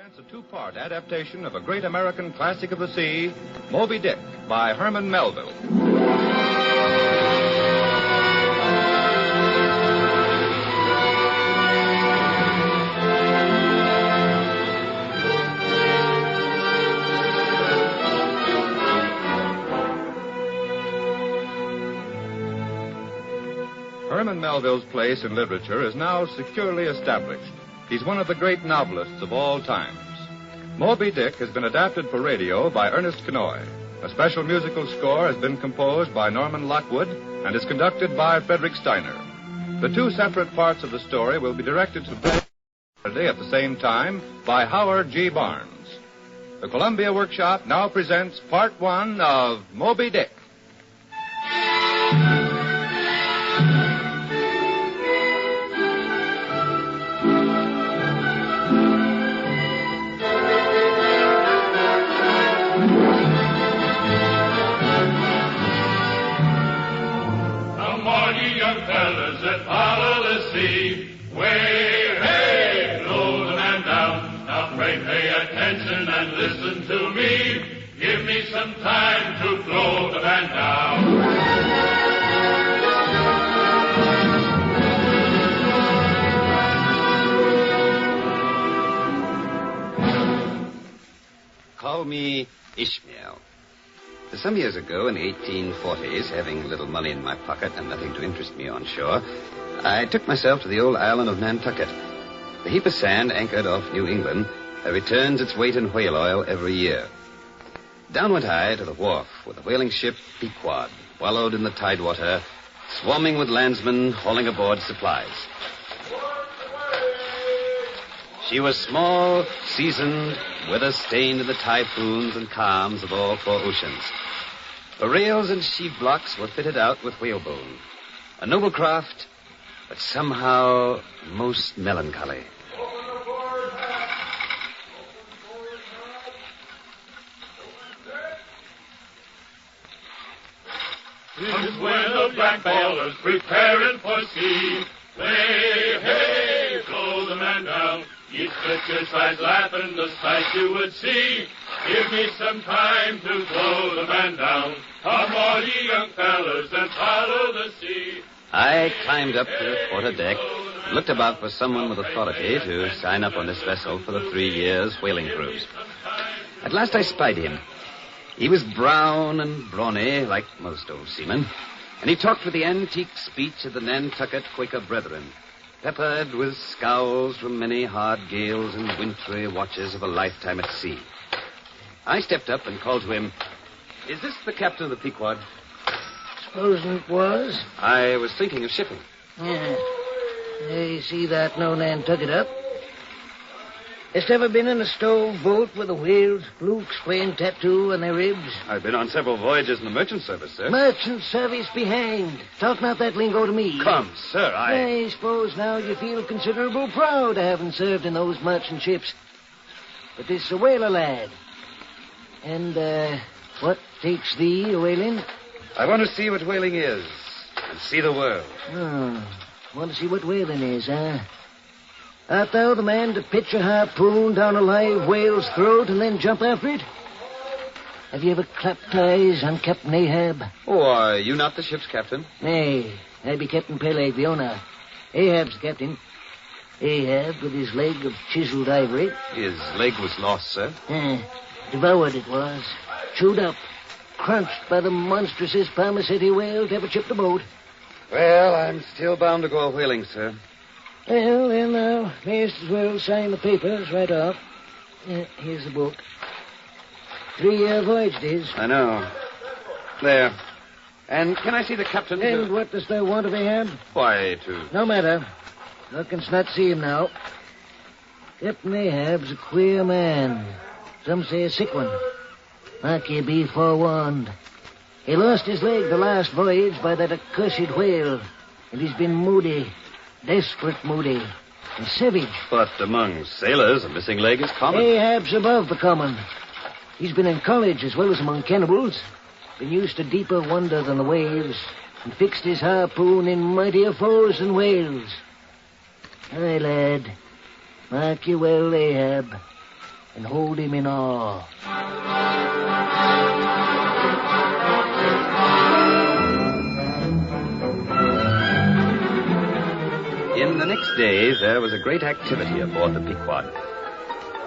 presents a two-part adaptation of a great American classic of the sea, Moby Dick, by Herman Melville. Herman Melville's place in literature is now securely established. He's one of the great novelists of all times. Moby Dick has been adapted for radio by Ernest Kenoy. A special musical score has been composed by Norman Lockwood and is conducted by Frederick Steiner. The two separate parts of the story will be directed to Saturday at the same time by Howard G. Barnes. The Columbia Workshop now presents Part 1 of Moby Dick. Fellas that follow the sea, way, hey, blow the man down. Now pray pay attention and listen to me. Give me some time to blow the man down. Call me Ishmael. Some years ago, in the 1840s, having little money in my pocket and nothing to interest me on shore, I took myself to the old island of Nantucket. The heap of sand anchored off New England returns its weight in whale oil every year. Down went I to the wharf with the whaling ship Pequod, wallowed in the tidewater, swarming with landsmen hauling aboard supplies. She was small, seasoned, weather-stained in the typhoons and calms of all four oceans. Her rails and sheave blocks were fitted out with whalebone. A noble craft, but somehow most melancholy. Comes when the black ballers preparing for sea. Way, hey, blow the man down. You'd split your sides laughing the sight you would see. Give me some time to blow the man down. Come all ye young fellas and follow the sea. I climbed up to the quarter deck, looked about for someone with authority to sign up on this vessel for the 3 years whaling cruise. At last I spied him. He was brown and brawny, like most old seamen, and he talked with the antique speech of the Nantucket Quaker brethren, peppered with scowls from many hard gales and wintry watches of a lifetime at sea. I stepped up and called to him, "Is this the captain of the Pequod?" Supposing it was. I was thinking of shipping. Yeah. You see that no Nantucket up? Hast ever been in a stove boat with a whale's blue square tattoo on their ribs? I've been on several voyages in the merchant service, sir. Merchant service be hanged. Talk not that lingo to me. Come, sir, I suppose now you feel considerable proud of having served in those merchant ships. But this is a whaler lad. And, what takes thee a whaling? I want to see what whaling is and see the world. Oh, want to see what whaling is, huh? Art thou the man to pitch a harpoon down a live whale's throat and then jump after it? Have you ever clapped eyes on Captain Ahab? Oh, are you not the ship's captain? Nay, I be Captain Peleg, the owner. Ahab's the captain. Ahab with his leg of chiseled ivory. His leg was lost, sir. Devoured it was. Chewed up. Crunched by the monstrousest Parma-City whale to ever chip the boat. Well, I'm still bound to go a whaling, sir. Well, then now, mayst as well sign the papers right off. Here's the book. 3-year voyage it is. I know. There. And can I see the captain? And what dost thou want of Ahab? Why, to... No matter. Thou canst not see him now. Captain Ahab's a queer man. Some say a sick one. Mark ye be forewarned. He lost his leg the last voyage by that accursed whale. And he's been moody. Desperate moody. And savage. But among sailors, a missing leg is common. Ahab's above the common. He's been in college as well as among cannibals. Been used to deeper wonder than the waves. And fixed his harpoon in mightier foes than whales. Aye, lad. Mark you well, Ahab. and hold him in awe. In the next days, there was a great activity aboard the Pequod.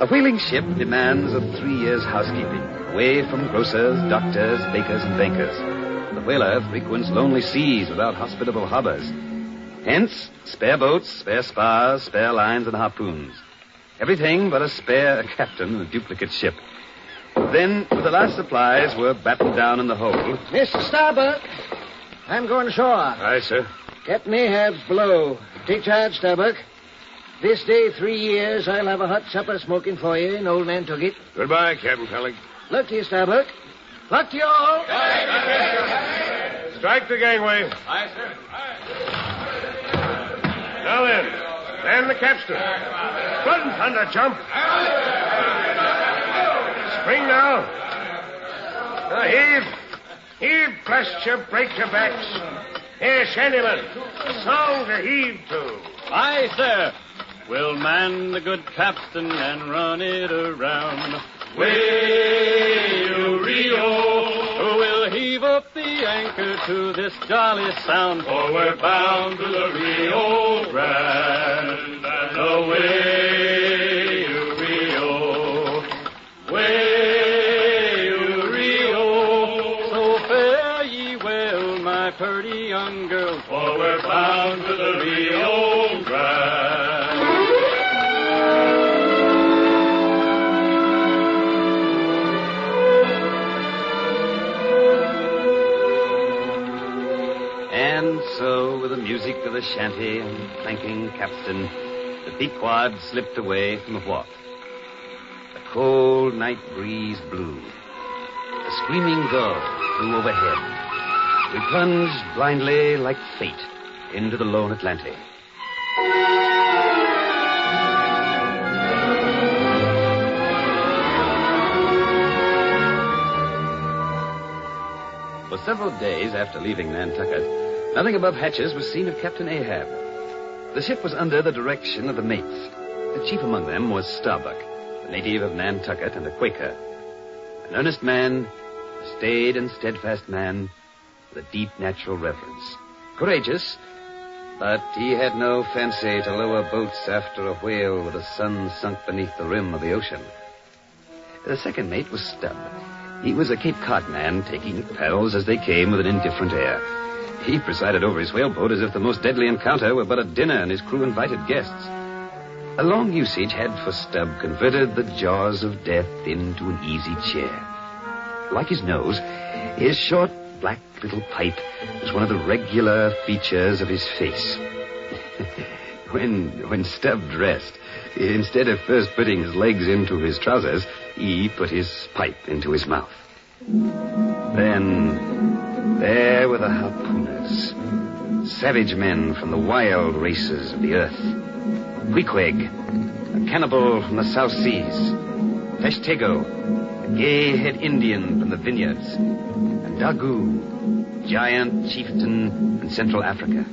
A whaling ship demands a 3 years' housekeeping, away from grocers, doctors, bakers, and bankers. The whaler frequents lonely seas without hospitable harbors. Hence, spare boats, spare spars, spare lines, and harpoons. Everything but a spare captain and a duplicate ship. Then, with the last supplies, were battened down in the hold. Mr. Starbuck, I'm going ashore. Aye, sir. Captain Ahab's below. Take charge, Starbuck. This day, 3 years, I'll have a hot supper smoking for you in old Nantucket. Goodbye, Captain Pellig. Luck to you, Starbuck. Luck to you all. Strike the gangway. Aye, sir. Now then, man the capstan. Run, thunder, jump. Spring now. Now heave. Heave, blast you, break your backs. Here, Shandyman, a song to heave to. Aye, sir. We'll man the good capstan and run it around. Way-o-ree-o, we'll heave up the anchor to this jolly sound, for we're bound to the Rio Grande. And away-o-ree-o, way-o-ree-o, so fare ye well, my pretty young girls, for we're bound to the Rio Grande. And so, with the music of the shanty and clanking capstan, the Pequod slipped away from the wharf. The cold night breeze blew. A screaming gull flew overhead. We plunged blindly like fate into the lone Atlantic. For several days after leaving Nantucket, nothing above hatches was seen of Captain Ahab. The ship was under the direction of the mates. The chief among them was Starbuck, a native of Nantucket and a Quaker. An earnest man, a staid and steadfast man, with a deep natural reverence. Courageous, but he had no fancy to lower boats after a whale with the sun sunk beneath the rim of the ocean. The second mate was Stubb. He was a Cape Cod man, taking perils as they came with an indifferent air. He presided over his whaleboat as if the most deadly encounter were but a dinner and his crew invited guests. A long usage had for Stubb converted the jaws of death into an easy chair. Like his nose, his short black little pipe was one of the regular features of his face. When Stubb dressed, instead of first putting his legs into his trousers, he put his pipe into his mouth. Then, there were the harpooners, savage men from the wild races of the earth. Pequod, a cannibal from the South Seas. Feshtego, a gay-head Indian from the vineyards. And Dagu, giant chieftain in Central Africa.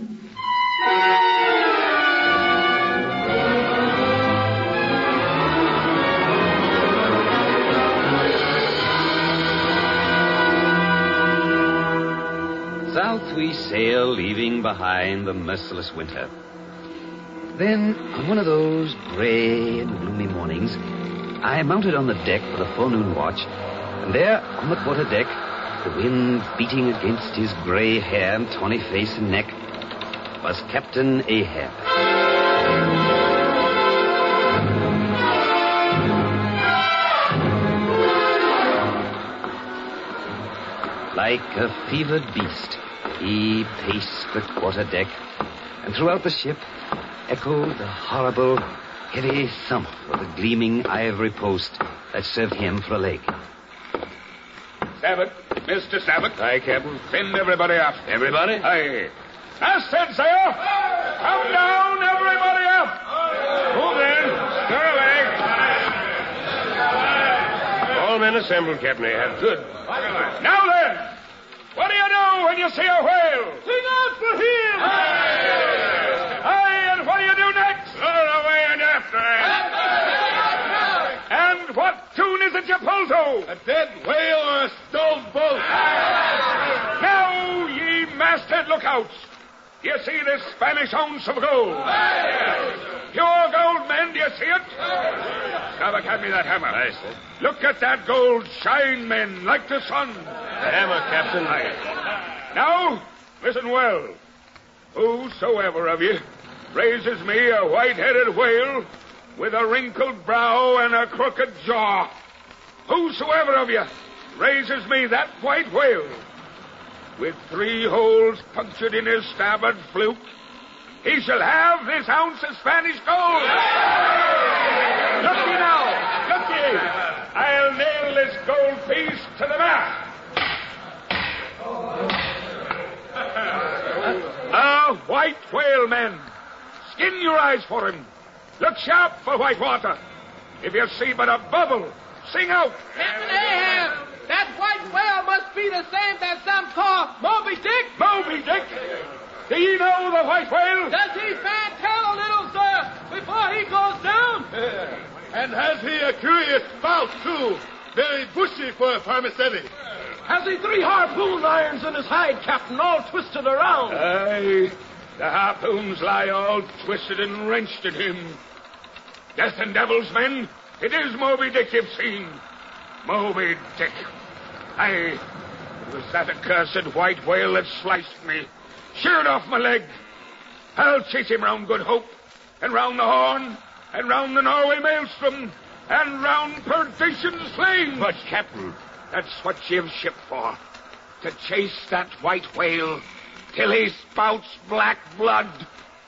South we sail, leaving behind the merciless winter. Then, on one of those gray and gloomy mornings, I mounted on the deck for the forenoon watch, and there, on the quarterdeck, the wind beating against his gray hair and tawny face and neck, was Captain Ahab. Like a fevered beast, he paced the quarterdeck, and throughout the ship echoed the horrible, heavy thump of the gleaming ivory post that served him for a leg. Sabat, Mr. Sabat. Aye, Captain. Send everybody aft. Everybody? Aye. I said, sail. Come down, everybody aft. Move in. Stir away. All men assembled, Captain Ahab. Good. Now then, what do you do when you see a whale? Sing out for him. Aye, and what do you do next? Lower away and after him. And And what tune is it you pull to? A dead whale or a stove boat? Now, ye masthead lookouts, do you see this Spanish ounce of gold? Pure gold, men, do you see it? Starbuck, hand me that hammer. Aye, sir. Look at that gold shine, men, like the sun. The hammer, Captain. Aye. Now, listen well. Whosoever of you raises me a white-headed whale with a wrinkled brow and a crooked jaw, whosoever of you raises me that white whale with 3 holes punctured in his starboard fluke, he shall have this ounce of Spanish gold. Look ye now, look ye. I'll nail this gold piece to the mast. White whale, men. Skin your eyes for him. Look sharp for white water. If you see but a bubble, sing out. Captain Ahab, that white whale must be the same that some call Moby Dick. Moby Dick? Do ye know the white whale? Does he fan tell a little, sir, before he goes down? And has he a curious spout, too? Very bushy for a parmacetty. Has he 3 harpoon irons in his hide, Captain, all twisted around? Aye, the harpoons lie all twisted and wrenched in him. Death and devils, men, it is Moby Dick you've seen. Moby Dick. Aye, it was that accursed white whale that sliced me, sheared off my leg. I'll chase him round Good Hope, and round the Horn, and round the Norway Maelstrom, and round Perdition's Flame. But, Captain... That's what you've shipped for. To chase that white whale till he spouts black blood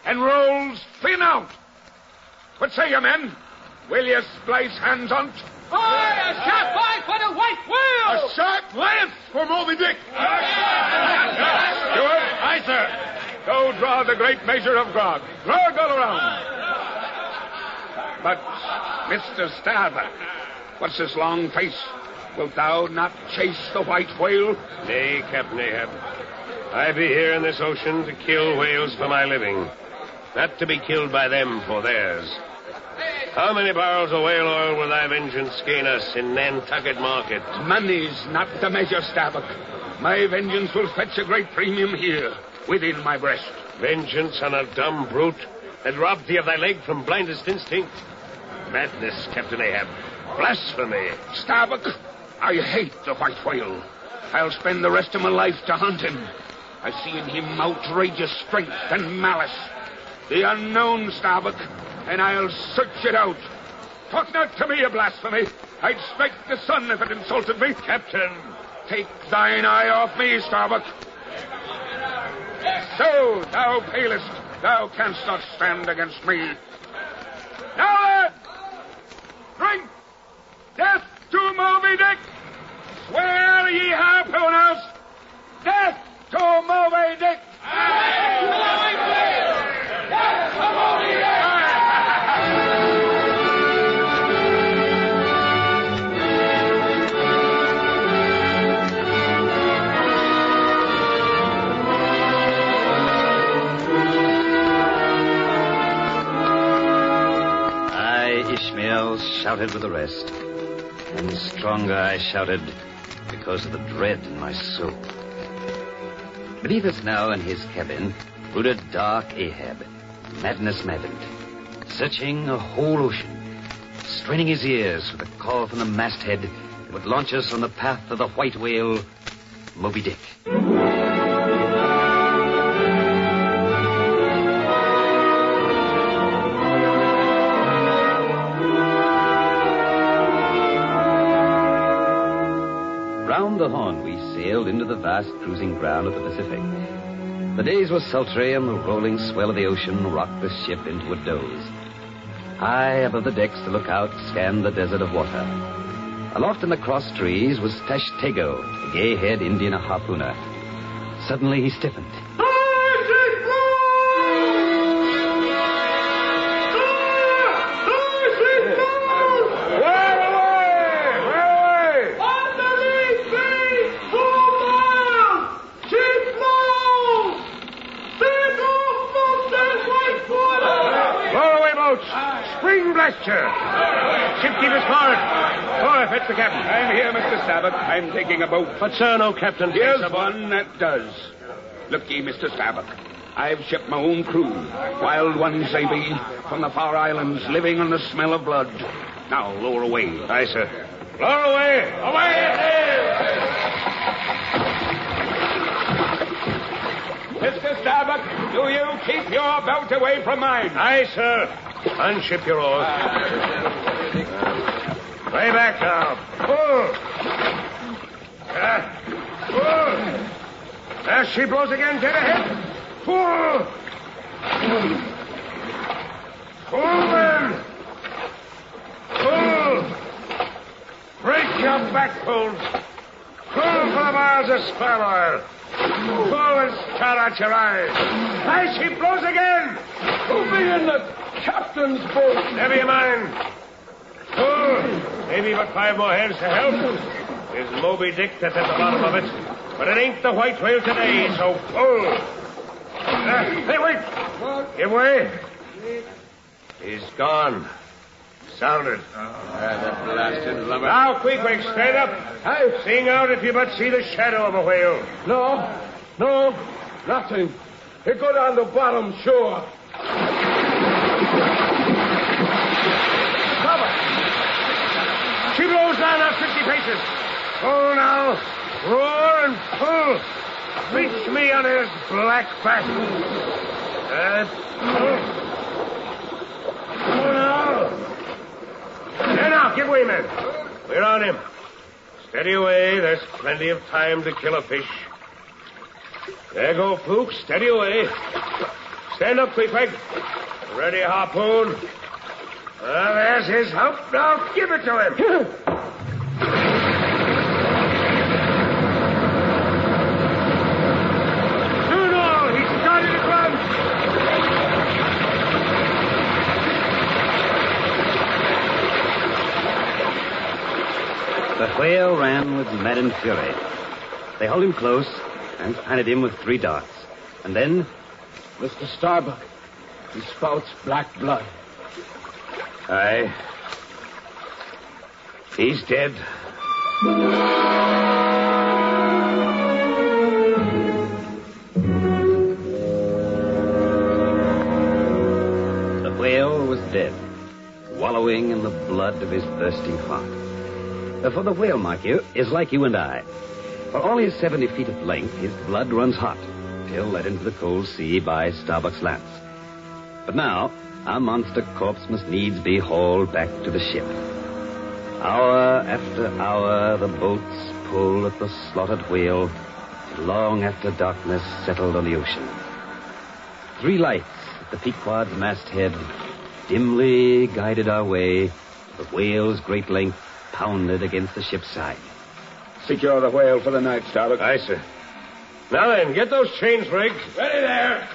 and rolls fin out. What say you, men? Will you splice hands on't? Aye, a sharp eye for the white whale! A sharp lance for Moby Dick. Steward. Aye, sir. Go draw the great measure of grog. Grog all around. But, Mr. Starbuck, what's this long face? Wilt thou not chase the white whale? Nay, Captain Ahab. I be here in this ocean to kill whales for my living, not to be killed by them for theirs. How many barrels of whale oil will thy vengeance gain us in Nantucket market? Money's not the measure, Starbuck. My vengeance will fetch a great premium here, within my breast. Vengeance on a dumb brute that robbed thee of thy leg from blindest instinct? Madness, Captain Ahab. Blasphemy. Starbuck, I hate the white whale. I'll spend the rest of my life to hunt him. I see in him outrageous strength and malice. The unknown, Starbuck, and I'll search it out. Talk not to me of blasphemy. I'd strike the sun if it insulted me. Captain, take thine eye off me, Starbuck. So, thou palest, thou canst not stand against me. Now, lad, drink death to Moby Dick! Swear ye harpooners, death to Moby Dick! Death to Moby Dick! I, Ishmael, shouted with the rest. And stronger I shouted because of the dread in my soul. Beneath us now in his cabin brooded dark Ahab, madness maddened, searching a whole ocean, straining his ears for the call from the masthead that would launch us on the path of the white whale, Moby Dick. Round the Horn we sailed into the vast cruising ground of the Pacific. The days were sultry, and the rolling swell of the ocean rocked the ship into a doze. High above the decks, the lookout scanned the desert of water. Aloft in the cross trees was Tashtego, a gay-haired Indian harpooner. Suddenly he stiffened. Spring blast her. Ship keep us forward. fetch the captain. I'm here, Mr. Starbuck. I'm taking a boat. But, sir, no captain. Here's one that does. Look ye, Mr. Starbuck. I've shipped my own crew. Wild ones they be, from the far islands, living on the smell of blood. Now, lower away. Aye, sir. Lower away. Away it is! Mr. Starbuck, do you keep your boat away from mine? Aye, sir. Unship your oars. Way back now. Pull. Pull. There she blows again, dead ahead. Pull. Pull, then. Pull. Break your back pulls. Pull for the bars of spar oil. Pull and start out your eyes. Aye, she blows again. Who'll be in the captain's boat? Never you mind. Pull. Maybe but 5 more hands to help. There's Moby Dick that's at the bottom of it. But it ain't the white whale today, so pull. Hey, wait. Give way. He's gone. Sounded. That blasted lumber. Now, quick, stand up. Sing out if you but see the shadow of a whale. No, nothing. It go down the bottom, sure. Cover. She blows down out 50 paces. Pull now. Roar and pull. Reach me on his black back. Pull. Pull now. There now, give way, men. We're on him. Steady away. There's plenty of time to kill a fish. There go, Pook. Steady away. Stand up, Queequeg. Ready, harpoon. There's his hump. Now give it to him. Soon all. He's started to run. The whale ran with maddened fury. They held him close and planted him with 3 darts. And then... Mr. Starbuck, he spouts black blood. Aye. He's dead. The whale was dead, wallowing in the blood of his bursting heart. For the whale, mark you, is like you and I. For all his 70 feet of length, his blood runs hot, till led into the cold sea by Starbuck's lance. But now, our monster corpse must needs be hauled back to the ship. Hour after hour, the boats pull at the slaughtered whale, long after darkness settled on the ocean. 3 lights at the Pequod's masthead dimly guided our way. The whale's great length pounded against the ship's side. Secure the whale for the night, Starbuck. Aye, sir. Now then, get those chains rigged. Ready there.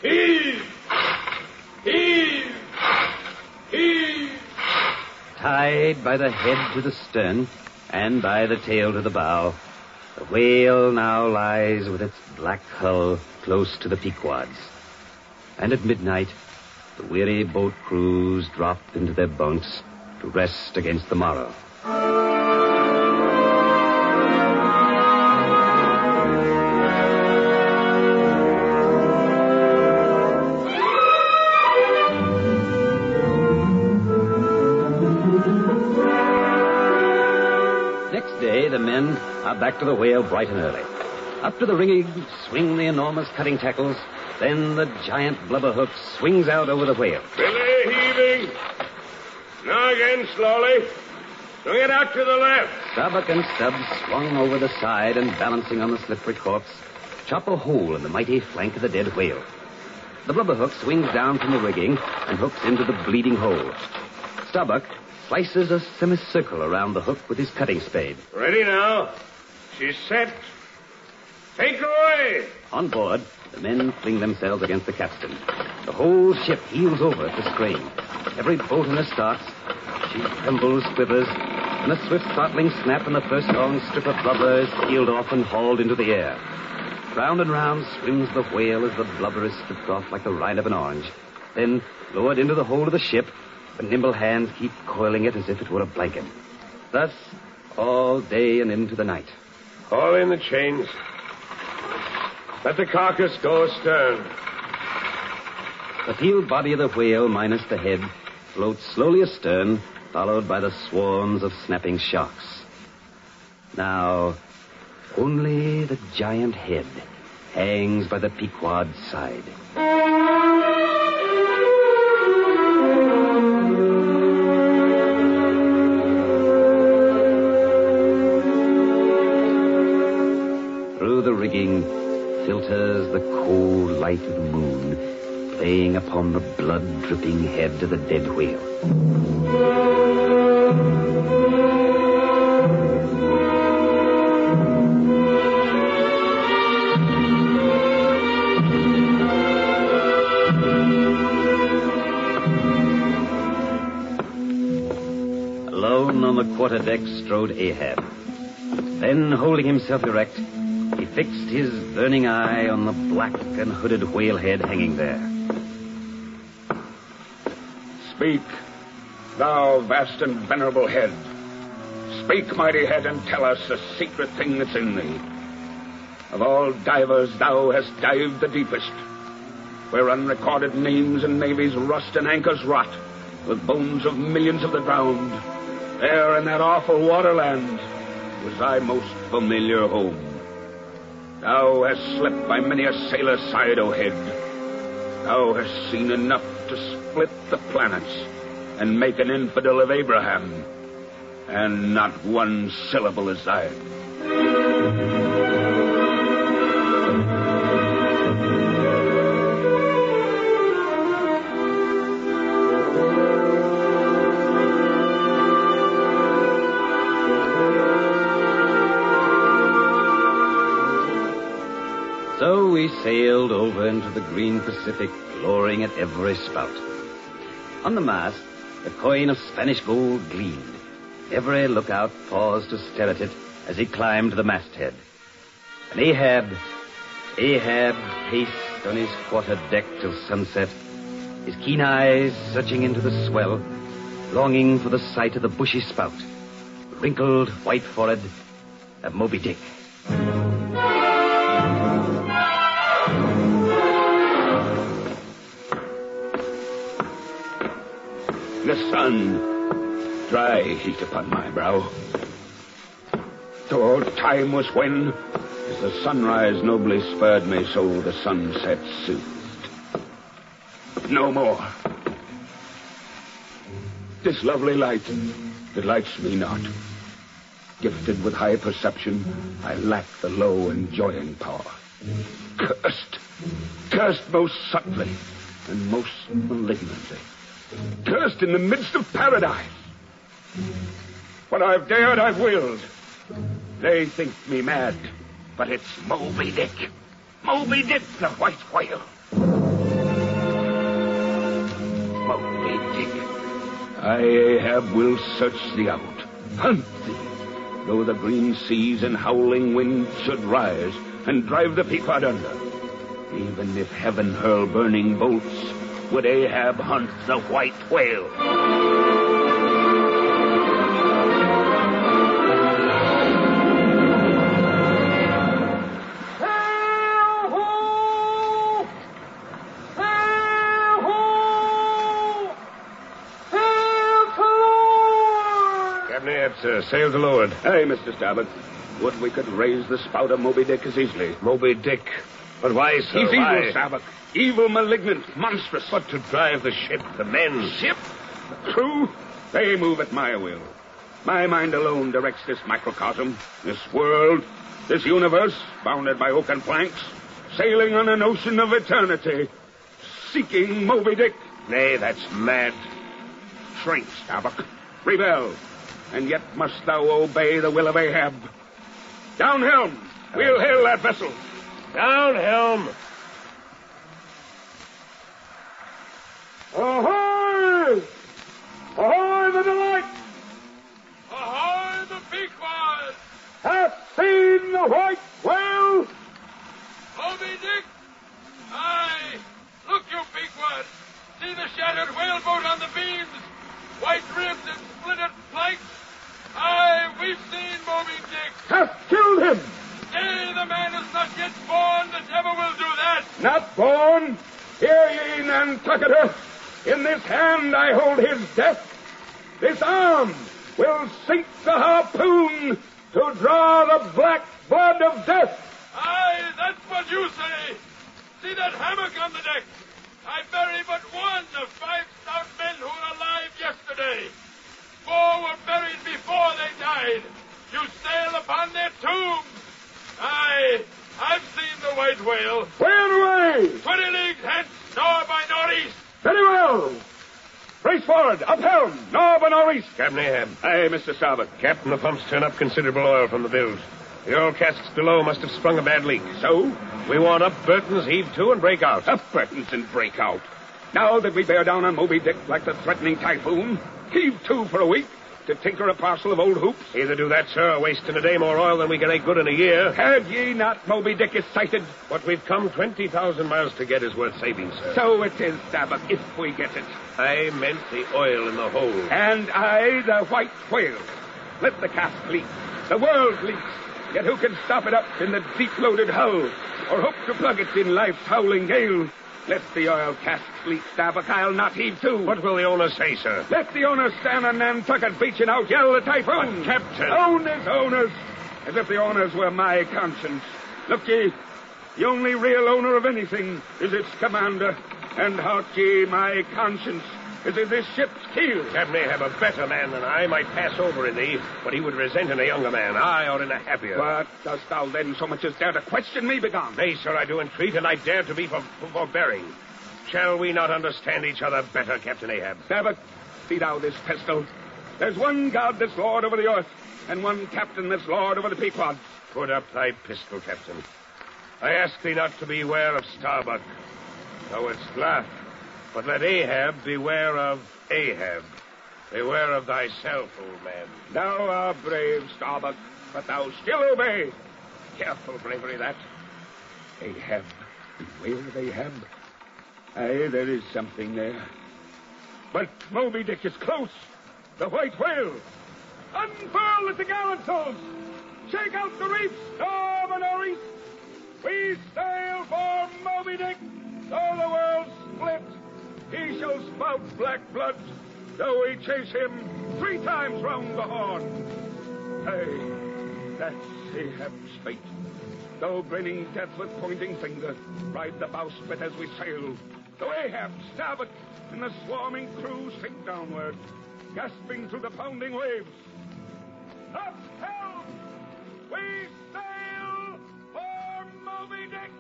Heave! Heave! Heave! Tied by the head to the stern and by the tail to the bow, the whale now lies with its black hull close to the Pequod's. And at midnight, the weary boat crews drop into their bunks to rest against the morrow. Next day, the men are back to the whale bright and early. Up to the rigging swing the enormous cutting tackles. Then the giant blubber hook swings out over the whale. Belay heaving. Now again, slowly. Swing it out to the left. Starbuck and Stubbs swung over the side and, balancing on the slippery corpse, chop a hole in the mighty flank of the dead whale. The blubber hook swings down from the rigging and hooks into the bleeding hole. Starbuck slices a semicircle around the hook with his cutting spade. Ready now. She's set. Take her away. On board, the men fling themselves against the capstan. The whole ship heels over at the strain. Every bolt in her starts. She trembles, quivers, and a swift throttling snap and the first long strip of blubber is peeled off and hauled into the air. Round and round swims the whale as the blubber is stripped off like the rind of an orange. Then, lowered into the hold of the ship, the nimble hands keep coiling it as if it were a blanket. Thus, all day and into the night. Haul in the chains. Let the carcass go astern. The peeled body of the whale, minus the head, floats slowly astern, followed by the swarms of snapping sharks. Now, only the giant head hangs by the Pequod's side. Through the rigging filters the cold light of the moon, playing upon the blood-dripping head of the dead whale. Alone on the quarterdeck strode Ahab. Then, holding himself erect, he fixed his burning eye on the black and hooded whale head hanging there. Speak, thou vast and venerable head. Speak, mighty head, and tell us the secret thing that's in thee. Of all divers, thou hast dived the deepest, where unrecorded names and navies rust and anchors rot, with bones of millions of the drowned. There in that awful waterland was thy most familiar home. Thou hast slept by many a sailor's side, O head. Thou hast seen enough to split the planets and make an infidel of Abraham, and not one syllable is thine. So we sailed over into the green Pacific, glorying at every spout. On the mast, the coin of Spanish gold gleamed. Every lookout paused to stare at it as he climbed the masthead. And Ahab paced on his quarter deck till sunset, his keen eyes searching into the swell, longing for the sight of the bushy spout, the wrinkled white forehead of Moby Dick. The sun, dry heat upon my brow. To old time was when, as the sunrise nobly spurred me, so the sunset soothed. No more. This lovely light delights me not. Gifted with high perception, I lack the low enjoying power. Cursed most subtly and most malignantly. Cursed in the midst of paradise. What I've dared, I've willed. They think me mad, but it's Moby Dick. Moby Dick, the white whale. Moby Dick. I, Ahab, will search thee out, hunt thee, though the green seas and howling winds should rise and drive the Pequod under. Even if heaven hurl burning bolts, would Ahab hunt the white whale. Captain Ahab, sir. Sail to leeward. Hey, Mr. Starboard. Would we could raise the spout of Moby Dick as easily. Moby Dick. But why, sir? He's why? evil, Starboard. Evil, malignant, monstrous. But to drive the ship, the men. Ship? The crew? They move at my will. My mind alone directs this microcosm, this world, this universe, bounded by oaken planks, sailing on an ocean of eternity, seeking Moby Dick. Nay, that's mad. Shrink, Starbuck. Rebel. And yet must thou obey the will of Ahab. Down helm. We'll hail that vessel. Down helm. Ahoy! Ahoy, the Delight! Ahoy, the Pequod! Hath seen the white whale! Moby Dick! Aye! Look, you Pequod! See the shattered whaleboat on the beams! White ribs and splintered planks! Aye! hath killed him. Nay, the man is not yet born that ever will do that. Not born? Hear ye, Nantucketer. In this hand I hold his death. This arm will sink the harpoon to draw the black blood of death. Aye, that's what you say. See that hammock on the deck? I bury but one of 5 stout men who were alive yesterday. 4 were buried before they died. You sail upon their tombs. Aye, I've seen the white whale. Where away? 20 leagues hence, north by northeast. Very well. Brace forward, up helm, north and northeast. Captain Ahab. Aye, Mr. Starbuck. Captain, the pumps turn up considerable oil from the bilge. The oil casks below must have sprung a bad leak. So? We want up Burton's, heave to, and break out. Up Burton's and break out. Now that we bear down on Moby Dick like the threatening typhoon, heave to for a week to tinker a parcel of old hoops. Either do that, sir, or waste in a day more oil than we can make good in a year. Had ye not Moby Dick is sighted? What we've come 20,000 miles to get is worth saving, sir. So it is, Starbuck, if we get it. I meant the oil in the hold. And I, the white whale. Let the cask leak. The world leaks. Yet who can stop it up in the deep-loaded hull, or hope to plug it in life's howling gale? Let the oil casks leak, Starbuck. I'll not heave to. What will the owner say, sir? Let the owner stand on Nantucket Beach and out yell the typhoon. But, Captain. Owners, owners. As if the owners were my conscience. Look ye, the only real owner of anything is its commander. And hark ye, my conscience is in this ship's keel. Captain Ahab, a better man than I might pass over in thee, but he would resent in a younger man. I or in a happier. What dost thou then so much as dare to question me, begone? Nay, sir, I do entreat, and I dare to be forbearing. Shall we not understand each other better, Captain Ahab? Starbuck, see thou this pistol. There's one God that's lord over the earth, and one captain that's lord over the Pequod. Put up thy pistol, Captain. I ask thee not to beware of Starbuck. Thou wouldst laugh. But let Ahab beware of Ahab. Beware of thyself, old man. Thou art brave, Starbuck, but thou still obey. Careful bravery, that. Ahab. Beware of Ahab. Aye, there is something there. But Moby Dick is close. The white whale. Unfurl at the gallant sails. Shake out the reefs, north and northeast. We sail for Moby Dick, though the world split. He shall spout black blood, though we chase him 3 times round the horn. Hey, that's Ahab's fate. Though grinning death with pointing finger, ride the bowsprit as we sail. Though Ahab, Starbuck, and the swarming crew sink downward, gasping through the pounding waves. Up helm! We sail for Moby Dick!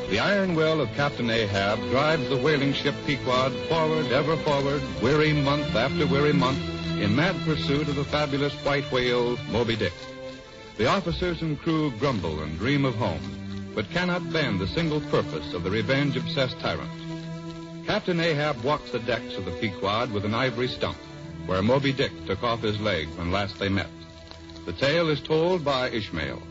The iron will of Captain Ahab drives the whaling ship Pequod forward, ever forward, weary month after weary month, in mad pursuit of the fabulous white whale, Moby Dick. The officers and crew grumble and dream of home, but cannot bend the single purpose of the revenge-obsessed tyrant. Captain Ahab walks the decks of the Pequod with an ivory stump, where Moby Dick took off his leg when last they met. The tale is told by Ishmael.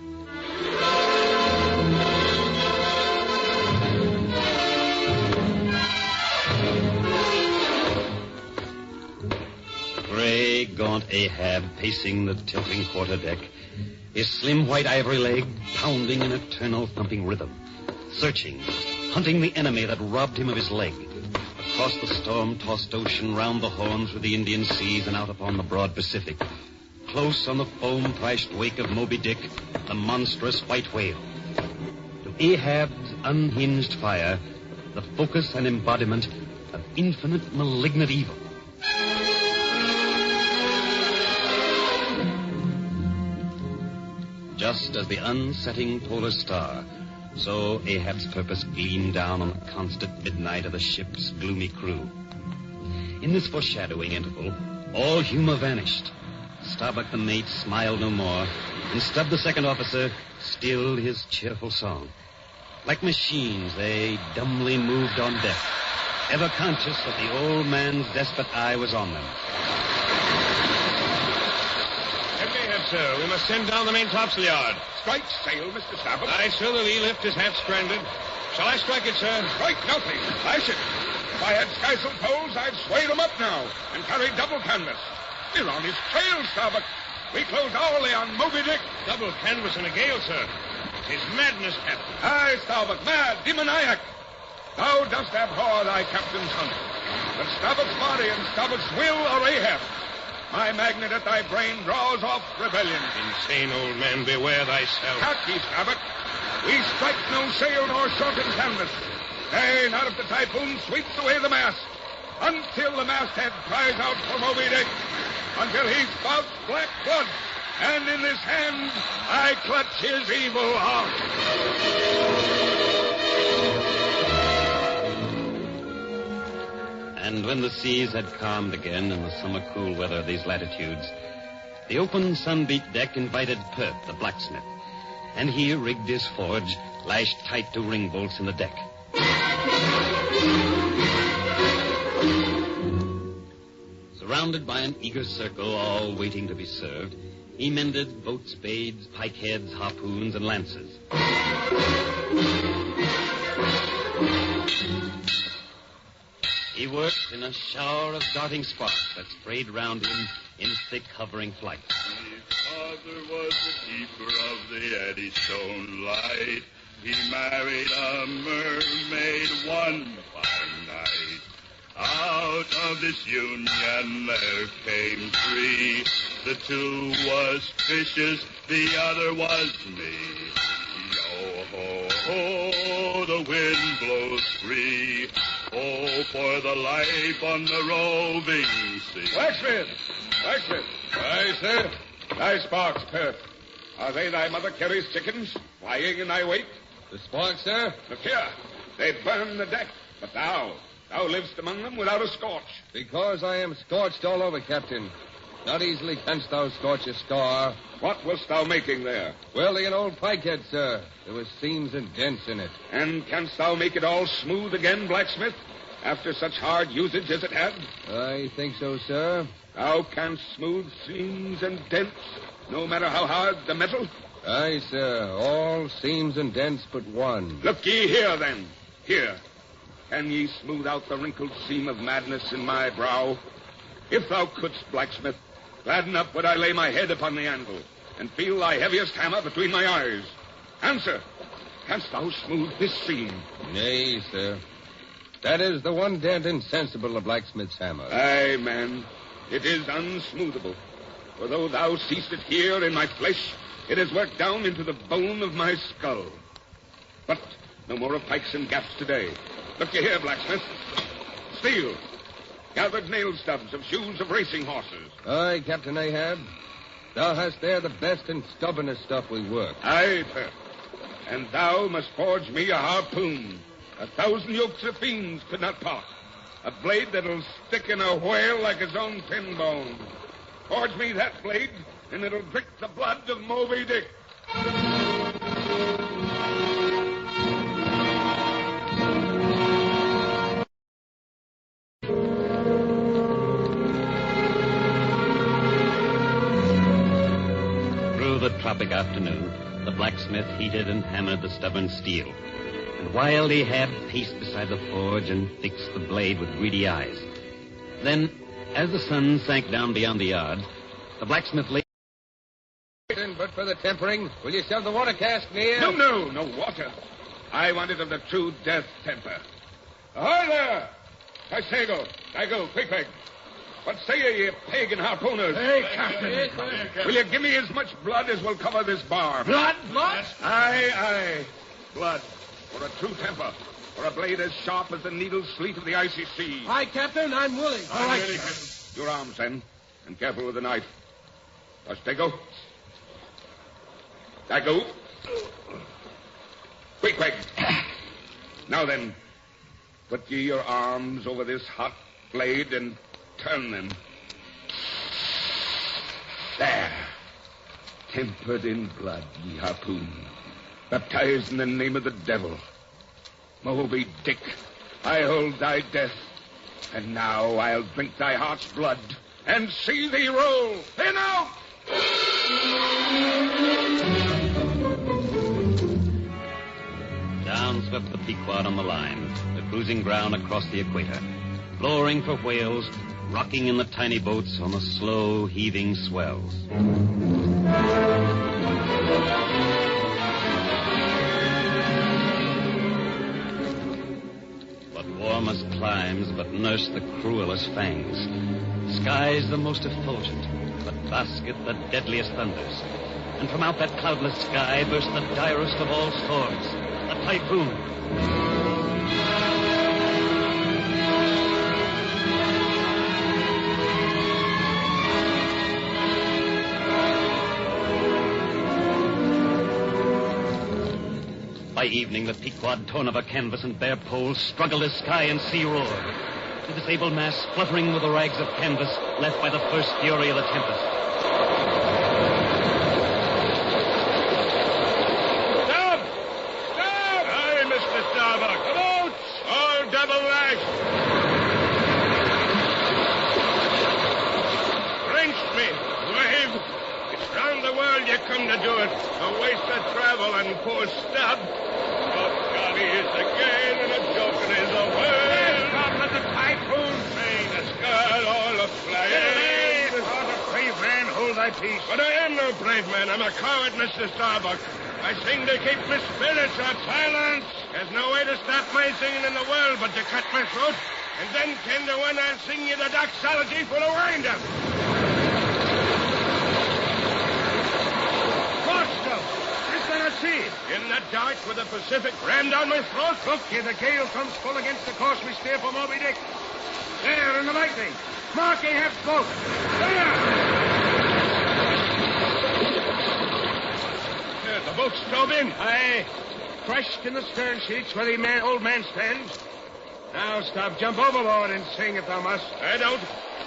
Gray, gaunt Ahab pacing the tilting quarterdeck, his slim white ivory leg pounding an eternal thumping rhythm, searching, hunting the enemy that robbed him of his leg, across the storm-tossed ocean, round the horn, through the Indian seas, and out upon the broad Pacific, close on the foam-thrashed wake of Moby Dick, the monstrous white whale. To Ahab's unhinged fire, the focus and embodiment of infinite malignant evil. Just as the unsetting polar star, so Ahab's purpose gleamed down on the constant midnight of the ship's gloomy crew. In this foreshadowing interval, all humor vanished. Starbuck the mate smiled no more, and Stubb the second officer stilled his cheerful song. Like machines, they dumbly moved on deck, ever conscious that the old man's desperate eye was on them. Captain Ahab, sir. We must send down the main topsail yard. Strike sail, Mr. Stafford. Aye, sir. The lee lift is half stranded. Shall I strike it, sir? Strike nothing. Lash it. If I had skysail poles, I'd sway them up now and carry double canvas. We're on his trail, Starbuck. We close hourly on Moby Dick. Double canvas in a gale, sir. Tis madness, Captain. Aye, Starbuck, mad, demoniac. Thou dost abhor thy captain's hunt. But Starbuck's body and Starbuck's will are Ahab. My magnet at thy brain draws off rebellion. Insane old man, beware thyself. Hark ye, Starbuck. We strike no sail nor shorten canvas. Nay, not if the typhoon sweeps away the mast. Until the masthead cries out for Moby Dick. Until he spouts black blood. And in his hand I clutch his evil heart. And when the seas had calmed again in the summer cool weather of these latitudes, the open sun-beat deck invited Perth, the blacksmith, and he rigged his forge, lashed tight to ring bolts in the deck. Surrounded by an eager circle, all waiting to be served, he mended boat spades, pike heads, harpoons, and lances. He worked in a shower of darting sparks that sprayed round him in thick, hovering flight. His father was the keeper of the Eddystone Light. He married a mermaid one fine night. Out of this union there came three. The two was fishes, the other was me. Yo-ho-ho, the wind blows free. Oh, for the life on the roving sea. Blacksmith! Blacksmith! Aye, sir. Thy sparks, Perth. Are they thy mother Carey's chickens flying in thy wake? The sparks, sir? Look here. They burn the deck. But thou livest among them without a scorch. Because I am scorched all over, Captain. Not easily canst thou scorch a scar. What wast thou making there? Welding an old pikehead, sir. There was seams and dents in it. And canst thou make it all smooth again, blacksmith, after such hard usage as it had? I think so, sir. Thou canst smooth seams and dents, no matter how hard the metal? Aye, sir. All seams and dents but one. Look ye here, then. Here. Can ye smooth out the wrinkled seam of madness in my brow? If thou couldst, blacksmith, gladden up would I lay my head upon the anvil and feel thy heaviest hammer between my eyes. Answer. Canst thou smooth this seam? Nay, sir. That is the one dent insensible of blacksmith's hammer. Aye, man. It is unsmoothable. For though thou seest it here in my flesh, it is worked down into the bone of my skull. But no more of pikes and gaps today. Look you here, blacksmith. Steel. Gathered nail stubs of shoes of racing horses. Aye, Captain Ahab. Thou hast there the best and stubbornest stuff we work. Aye, Perth. And thou must forge me a harpoon. 1,000 yokes of fiends could not part. A blade that'll stick in a whale like his own pin bone. Forge me that blade, and it'll drink the blood of Moby Dick. Through the tropic afternoon, the blacksmith heated and hammered the stubborn steel. And while Ahab paced beside the forge and fixed the blade with greedy eyes. Then, as the sun sank down beyond the yard, the blacksmith lay... But for the tempering, will you shove the water cask near? No water. I want it of the true death temper. Ahoy there! Dago, quick. What say ye pagan harpooners? Hey, Captain. Will you give me as much blood as will cover this bar? Blood? Aye. Blood. For a true temper. For a blade as sharp as the needle sleet of the icy sea. Aye, Captain, I'm willing. All right. Your arms, then. And careful with the knife. First, Dago. Quick. Now then, put ye your arms over this hot blade and turn them. There. Tempered in blood, ye harpoon. Baptized in the name of the devil. Moby Dick, I hold thy death. And now I'll drink thy heart's blood and see thee roll. In out! Down swept the Pequod on the line, the cruising ground across the equator, flooring for whales, rocking in the tiny boats on the slow, heaving swells. But warmest climes but nurse the cruelest fangs. Skies the most effulgent, but basket the deadliest thunders. And from out that cloudless sky burst the direst of all storms, the typhoon. By evening, the Pequod, torn of her canvas and bare poles, struggled as sky and sea roared. The disabled masts fluttering with the rags of canvas left by the first fury of the tempest. Stop! Stop! Aye, Mr. Starbuck. Come out! All double lashed. Wrenched me. Wave. It's round the world you come to do it. A waste of travel and poor stub. Is again and a joke is a word. Stop at the typhoon train. The sky all aflame. Not a brave man, hold thy peace. But I am no brave man. I'm a coward, Mr. Starbuck. I sing to keep my spirits up. Silence. There's no way to stop my singing in the world but to cut my throat. And then 10 to 1, I'll sing you the doxology for a wind-up. In the dark with the Pacific ran down my throat. Look, here the gale comes full against the course we steer for Moby Dick. There in the lightning. Mark Ahab's boat. There, the boat's stove in. Aye. Crushed in the stern sheets where the old man stands. Now stop, jump overboard and sing if thou must. I don't.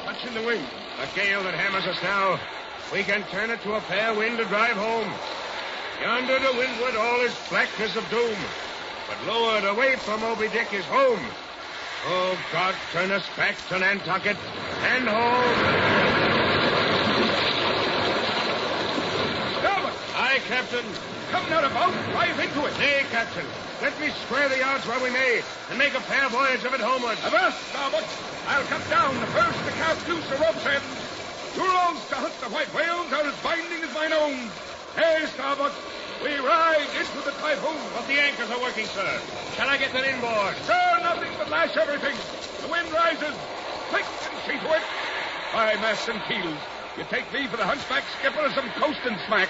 What's in the wind? A gale that hammers us now. We can turn it to a fair wind to drive home. Yonder to windward all is blackness of doom. But lowered away from Moby Dick is home. Oh, God, turn us back to Nantucket and home. Starboard! Aye, Captain. Come now about. Drive into it. Nay, Captain. Let me square the yards where we may and make a fair voyage of it homeward. Avast, starboard. I'll cut down the first to cast loose the rope's end. Your rows to hunt the white whales are as binding as mine own. Hey, starboard, we ride into the typhoon. But the anchors are working, sir. Shall I get them inboard? Sir, nothing but lash everything. The wind rises. Quick and see to it. By masts and keels. You take me for the hunchback skipper of some coasting smack.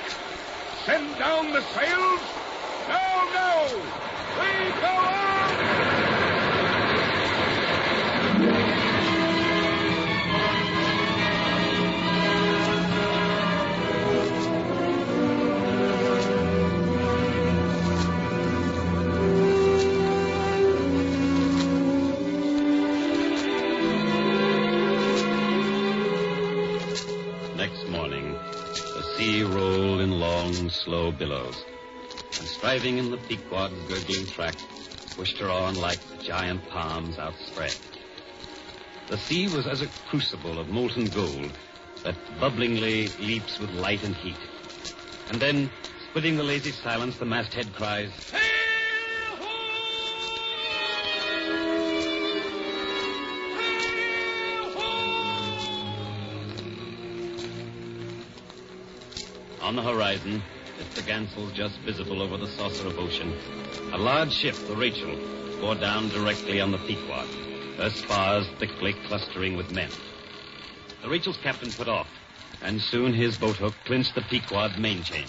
Send down the sails. No. We go on. Sea rolled in long, slow billows, and striving in the Pequod's gurgling track, pushed her on like giant palms outspread. The sea was as a crucible of molten gold that bubblingly leaps with light and heat. And then, splitting the lazy silence, the masthead cries, On the horizon, its Gansels just visible over the saucer of ocean, a large ship, the Rachel, bore down directly on the Pequod, her spars thickly clustering with men. The Rachel's captain put off, and soon his boat hook clinched the Pequod's main chain.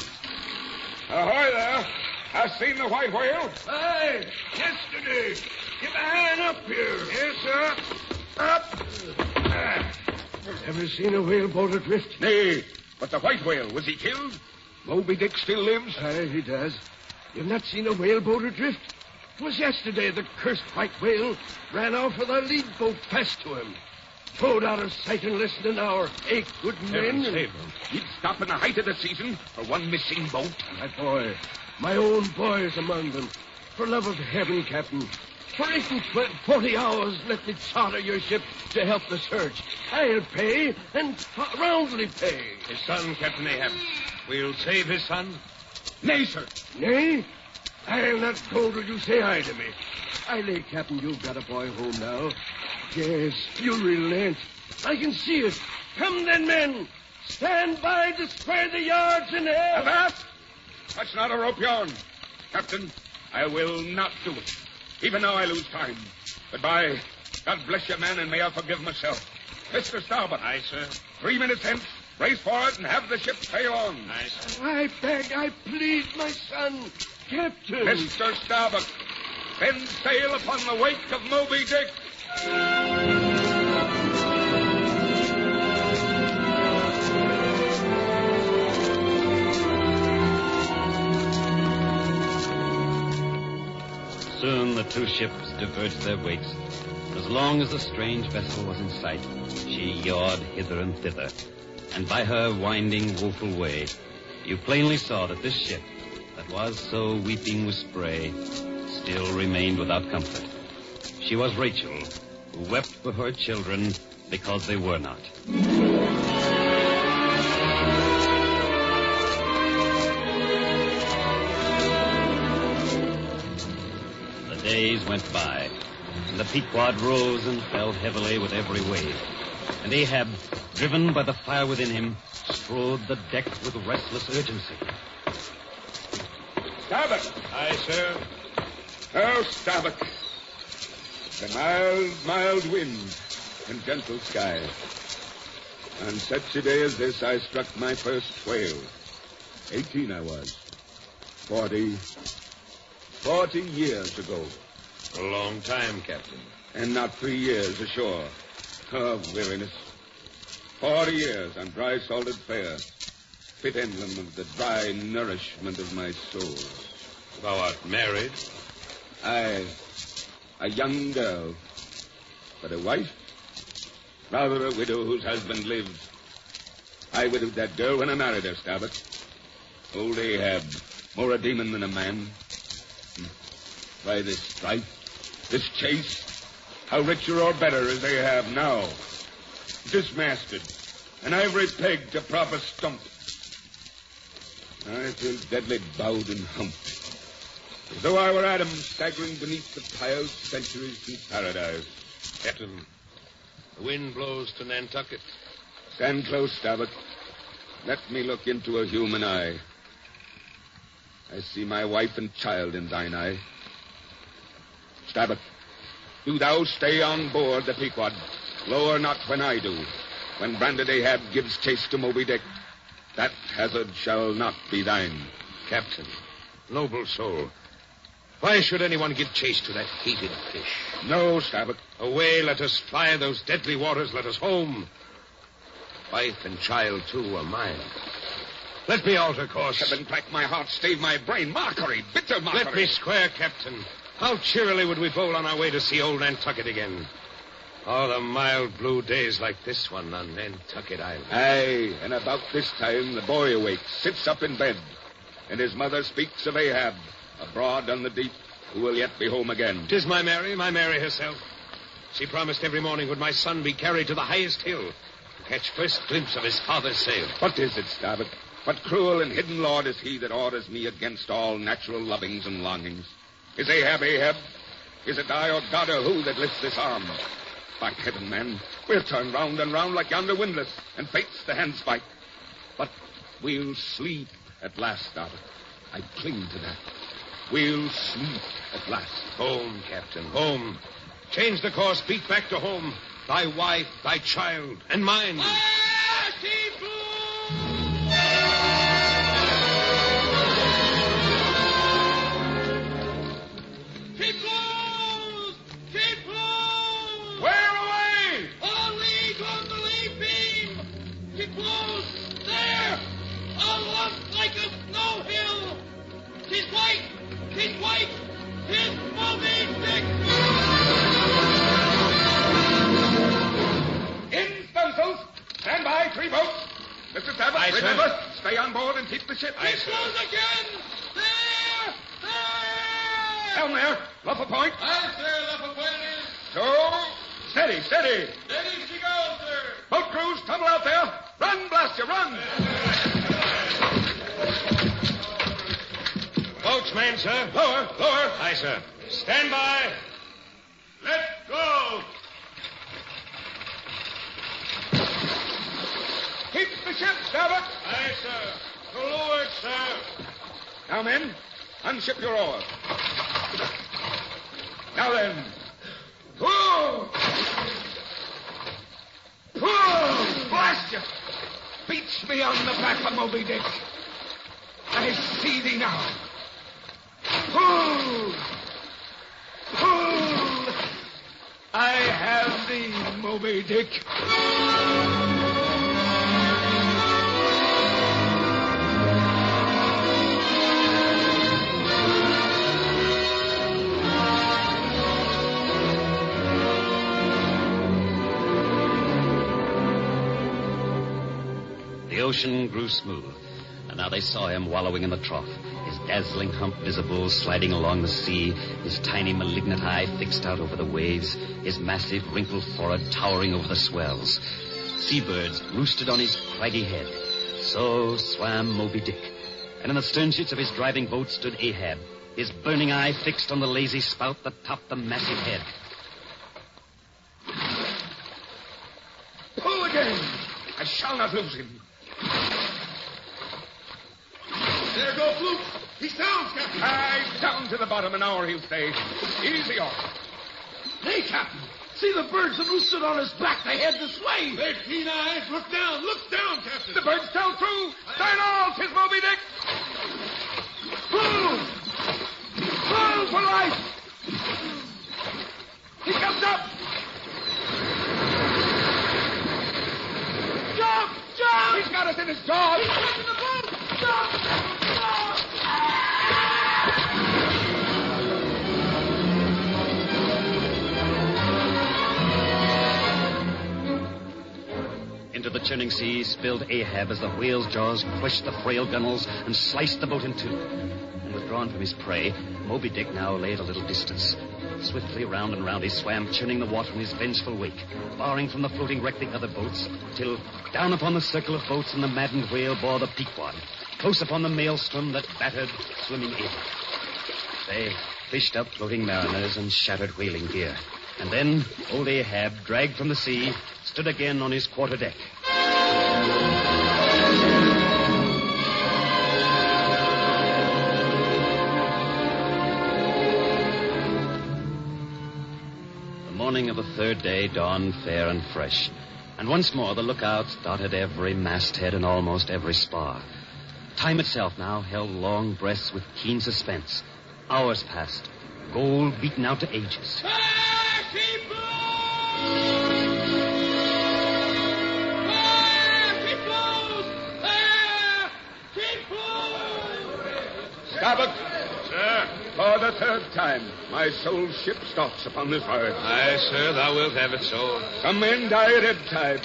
Ahoy there! I've seen the white whale. Aye, yesterday. Get a hand up here. Yes, sir. Up. Ever seen a whaleboat adrift? Nay. But the white whale, was he killed? Moby Dick still lives? Aye, he does. You've not seen a whaleboat adrift? It was yesterday the cursed white whale ran off with our lead boat fast to him. Towed out of sight in less than an hour. 8 good men. He'd stop in the height of the season for one missing boat. My boy. My own boy is among them. For love of heaven, Captain, for 40 hours, let me charter your ship to help the search. I'll pay, and roundly pay. His son, Captain Ahab. We'll save his son? Nay, sir. Nay? I'll not go till you say aye to me. I lay, Captain, you've got a boy home now. Yes, you relent. I can see it. Come then, men. Stand by to square the yards in air. Avast! Touch not a rope yarn. Captain, I will not do it. Even now I lose time. Goodbye. God bless you, man, and may I forgive myself. Mr. Starbuck. Aye, sir. 3 minutes hence, brace for it and have the ship sail on. Aye, sir. I beg, I plead, my son. Captain. Mr. Starbuck, send sail upon the wake of Moby Dick. Soon the two ships diverged their wakes. As long as the strange vessel was in sight, she yawed hither and thither. And by her winding, woeful way, you plainly saw that this ship, that was so weeping with spray, still remained without comfort. She was Rachel, who wept for her children because they were not. The days went by, and the Pequod rose and fell heavily with every wave. And Ahab, driven by the fire within him, strode the deck with restless urgency. Starbuck! Aye, sir. Oh, Starbuck. The mild wind and gentle sky. On such a day as this, I struck my first whale. 18 I was. 40 years ago. A long time, Captain. And not 3 years ashore. Oh, weariness. 40 years on dry, salted fare. Fit emblem of the dry nourishment of my soul. Thou art married? Aye. A young girl. But a wife? Rather a widow whose husband lives. I widowed that girl when I married her, Starbuck. Old Ahab. More a demon than a man. Why this strife? This chase? How richer or better is Ahab now? Dismasted. An ivory peg to prop a stump. I feel deadly bowed and humped. As though I were Adam staggering beneath the piled centuries in paradise. Captain, the wind blows to Nantucket. Stand close, Starbuck. Let me look into a human eye. I see my wife and child in thine eye. Starbuck, do thou stay on board the Pequod. Lower not when I do. When branded Ahab gives chase to Moby Dick, that hazard shall not be thine. Captain, noble soul, why should anyone give chase to that hated fish? No, Starbuck. Away, let us fly those deadly waters, let us home. Wife and child, too, are mine. Let me alter course. Heaven crack my heart, stave my brain. Mockery, bitter mockery. Let me square, Captain. How cheerily would we bowl on our way to see old Nantucket again. Oh, the mild blue days like this one on Nantucket Island. Aye, and about this time the boy awakes, sits up in bed, and his mother speaks of Ahab, abroad on the deep, who will yet be home again. 'Tis my Mary herself. She promised every morning would my son be carried to the highest hill to catch first glimpse of his father's sail. What is it, Starbuck? What cruel and hidden lord is he that orders me against all natural lovings and longings? Is Ahab Ahab? Is it I or God or who that lifts this arm? By heaven, man, we'll turn round and round like yonder windlass, and fate's the handspike. But we'll sleep at last, Starbuck. I cling to that. We'll sleep at last. Home, Captain, home. Change the course, beat back to home. Thy wife, thy child, and mine. Where away? A league on the lee beam! It blows there! Aloft like a snow hill! 'Tis white! 'Tis white! 'Tis Moby Dick! In stunsails! Stand by, 3 boats! Mr. Starbuck, Aye, sir. remember, stay on board and keep the ship. Aye, It sir. blows again! There! There! Down there. Luff a point. Aye, sir. Luff a point it is. So, steady. Steady she goes, sir. Boat crews, tumble out there. Run, blast you, run. Boats, man, sir. Lower. Aye, sir. Stand by. Let go. Keep the ship, starboard. Aye, sir. To leeward, sir. Now, men, unship your oar. Now then. Pull! Blast you! Beats me on the back of Moby Dick. I see thee now. Pull! I have thee, Moby Dick. The ocean grew smooth, and now they saw him wallowing in the trough, his dazzling hump visible sliding along the sea, his tiny malignant eye fixed out over the waves, his massive wrinkled forehead towering over the swells. Seabirds roosted on his craggy head. So swam Moby Dick, and in the stern sheets of his driving boat stood Ahab, his burning eye fixed on the lazy spout that topped the massive head. Pull again! I shall not lose him. There go Fluke. He sounds, Captain. Aye, down to the bottom, an hour he'll stay. Easy off. Hey, Captain. See the birds that roosted on his back. They head this way. They're keen eyes. Look down, Captain. The birds tell true. Turn all, 'tis Moby Dick. Pull! Pull for life! He comes up! Jump! He's got us in his jaws! He's taking the boat! Jump! Into the churning sea spilled Ahab as the whale's jaws crushed the frail gunwales and sliced the boat in two. And withdrawn from his prey, Moby Dick now lay at a little distance. Swiftly round and round he swam, churning the water in his vengeful wake, barring from the floating wreck the other boats, till down upon the circle of boats and the maddened whale bore the Pequod, close upon the maelstrom that battered swimming Ahab. They fished up floating mariners and shattered whaling gear. And then old Ahab, dragged from the sea, stood again on his quarterdeck. The morning of the third day dawned fair and fresh, and once more the lookouts dotted every masthead and almost every spar. Time itself now held long breaths with keen suspense. Hours passed, gold beaten out to ages. Keep Starboard! Sir. For the third time, my soul's ship stops upon this voyage. Aye, sir, thou wilt have it so. Some men die at ebb tide,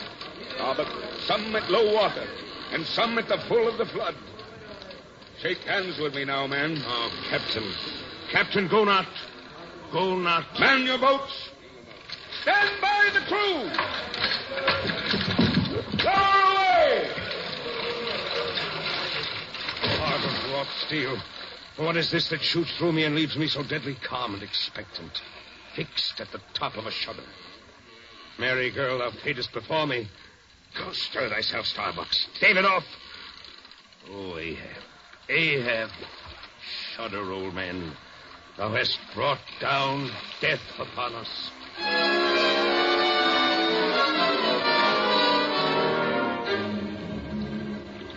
but some at low water, and some at the full of the flood. Shake hands with me now, man. Oh, Captain. Captain, go not. Go not. Man your boats. Stand by the crew. Lower away. Harbor wrought steel. What is this that shoots through me and leaves me so deadly calm and expectant, fixed at the top of a shudder? Merry girl, thou fadest before me. Go stir thyself, Starbuck. Stave it off. Oh, Ahab. Ahab. Shudder, old man. Thou hast brought down death upon us.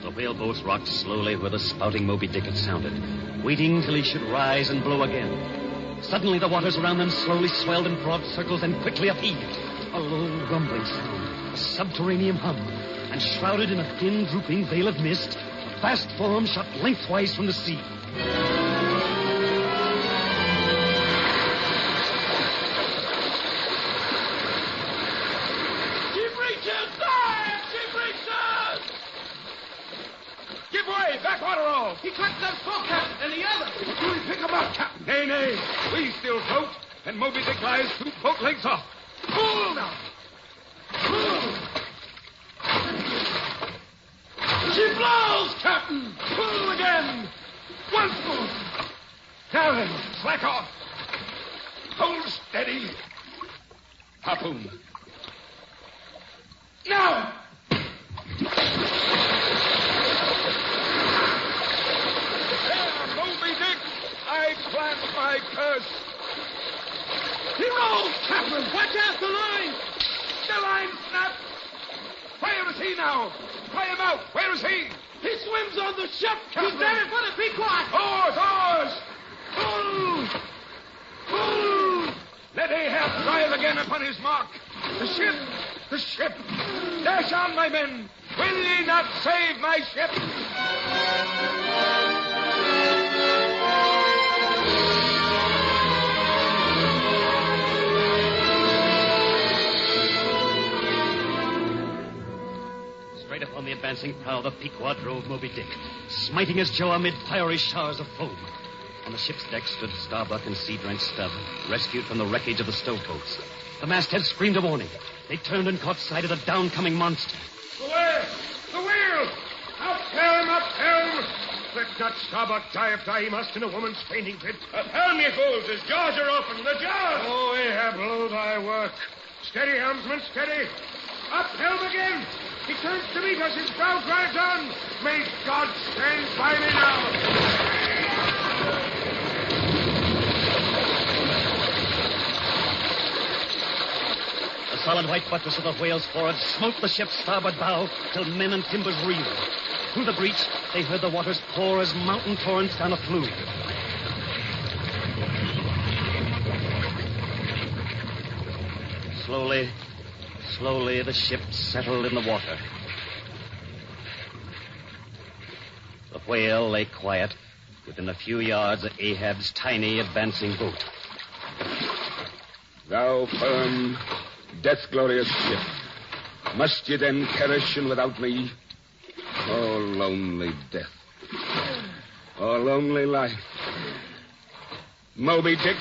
The whaleboats rocked slowly where the spouting Moby Dick had sounded, waiting till he should rise and blow again. Suddenly the waters around them slowly swelled in broad circles and quickly upheaved. A low rumbling sound, a subterranean hum, and shrouded in a thin, drooping veil of mist, a vast form shot lengthwise from the sea. Give way! Backwater all! He cracked that fore, Captain, and the other. Do we pick him up, Captain? Nay, nay. We still float, and Moby Dick lies 2 boat lengths off. Pull now. Pull. She blows, Captain. Pull again. Once more. Now then, slack off. Hold steady. Harpoon. Now. There, Moby Dick. I plant my curse. He rolls, Captain. Watch out the line. The line snapped. Where is he now? Try him out. Where is he? He swims on the ship, Captain. He's ready for the Pequod. Oars, oars. Pull. Pull. Let Ahab drive again upon his mark. The ship. The ship. Dash on, my men. Will ye not save my ship? Straight upon the advancing prow, the Pequod drove Moby Dick, smiting his jaw amid fiery showers of foam. On the ship's deck stood Starbuck and sea-drenched Stubb, rescued from the wreckage of the stowboats. The masthead screamed a warning. They turned and caught sight of the downcoming monster. Away! The wheel! Up helm, up helm! Let not Starbuck die if die he must in a woman's fainting fit. Up helm, ye fools! His jaws are open! The jaws! Oh, Ahab, blow thy work. Steady, helmsman, steady. Up helm again! He turns to meet us. His bow drives on. May God stand by me now. The solid white buttress of the whale's forward smote the ship's starboard bow till men and timbers reeled. Through the breach, they heard the waters pour as mountain torrents down a flume. Slowly, the ship settled in the water. The whale lay quiet within a few yards of Ahab's tiny advancing boat. Thou firm, death-glorious ship, must ye then perish and without me? Oh, lonely death. Oh, lonely life. Moby Dick,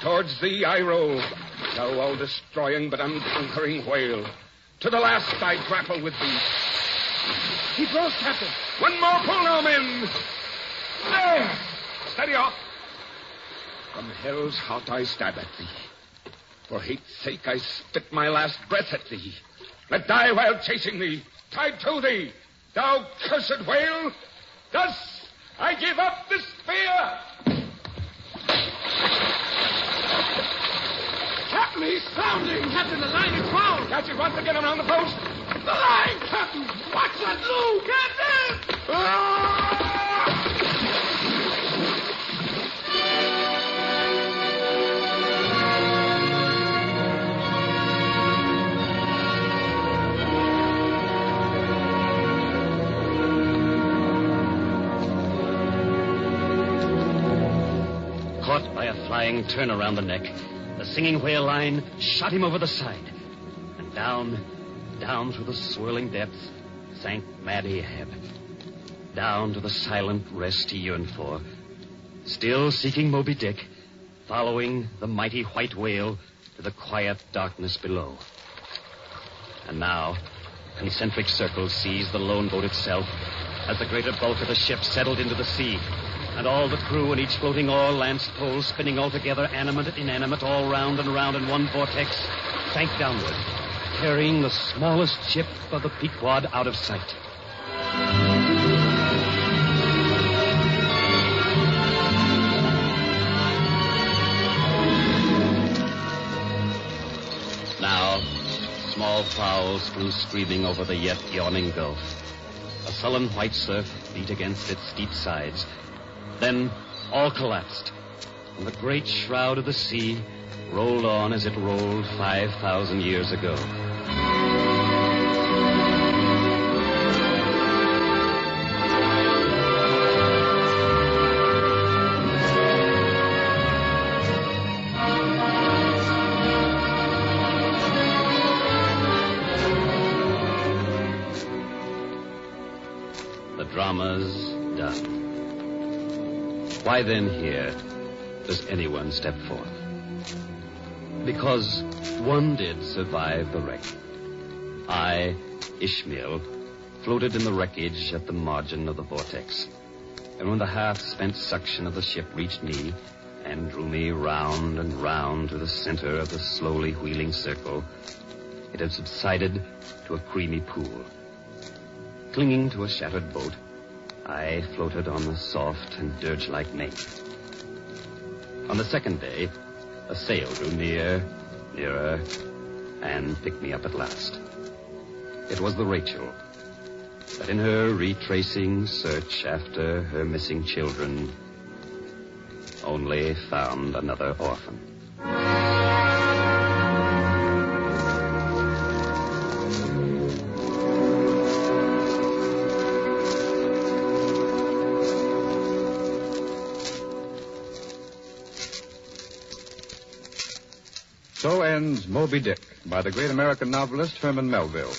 towards thee I roll, thou all-destroying but unconquering whale. To the last I grapple with thee. He blows, Captain. One more pull now, men. There! Steady off. From hell's heart I stab at thee. For hate's sake I spit my last breath at thee. Let die while chasing thee. Tied to thee, thou cursed whale. Thus I give up the spear. Captain, he's sounding. Captain, the line is found. Catch it once and get him around the post. The line, Captain. Watch that loo, Captain. Caught by a flying turn around the neck, the singing whale line shot him over the side. And down through the swirling depths sank mad Ahab. Down to the silent rest he yearned for. Still seeking Moby Dick, following the mighty white whale to the quiet darkness below. And now, concentric circles seized the lone boat itself as the greater bulk of the ship settled into the sea. And all the crew and each floating oar lanced pole spinning all together, animate and inanimate, all round and round in one vortex, sank downward, carrying the smallest ship of the Pequod out of sight. Now, small fowls flew screaming over the yet yawning gulf. A sullen white surf beat against its steep sides. Then all collapsed, and the great shroud of the sea rolled on as it rolled 5,000 years ago. The drama's done. Why then here, does anyone step forth. Because one did survive the wreck. I, Ishmael, floated in the wreckage at the margin of the vortex. And when the half-spent suction of the ship reached me and drew me round and round to the center of the slowly wheeling circle, it had subsided to a creamy pool. Clinging to a shattered boat, I floated on the soft and dirge-like main. On the second day, a sail drew nearer, and picked me up at last. It was the Rachel, that in her retracing search after her missing children only found another orphan. So ends Moby Dick by the great American novelist Herman Melville.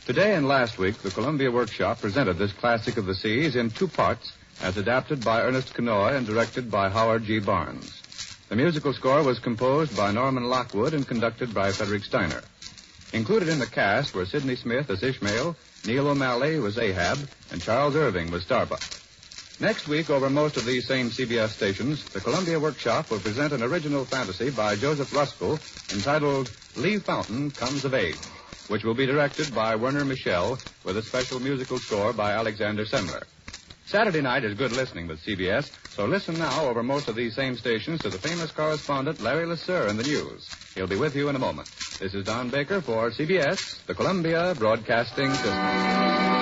Today and last week, the Columbia Workshop presented this classic of the seas in two parts as adapted by Ernest Kenoy and directed by Howard G. Barnes. The musical score was composed by Norman Lockwood and conducted by Frederick Steiner. Included in the cast were Sidney Smith as Ishmael, Neil O'Malley was Ahab, and Charles Irving was Starbuck. Next week, over most of these same CBS stations, the Columbia Workshop will present an original fantasy by Joseph Ruskell entitled Lee Fountain Comes of Age, which will be directed by Werner Michel with a special musical score by Alexander Semler. Saturday night is good listening with CBS, so listen now over most of these same stations to the famous correspondent Larry LeSueur in the news. He'll be with you in a moment. This is Don Baker for CBS, the Columbia Broadcasting System.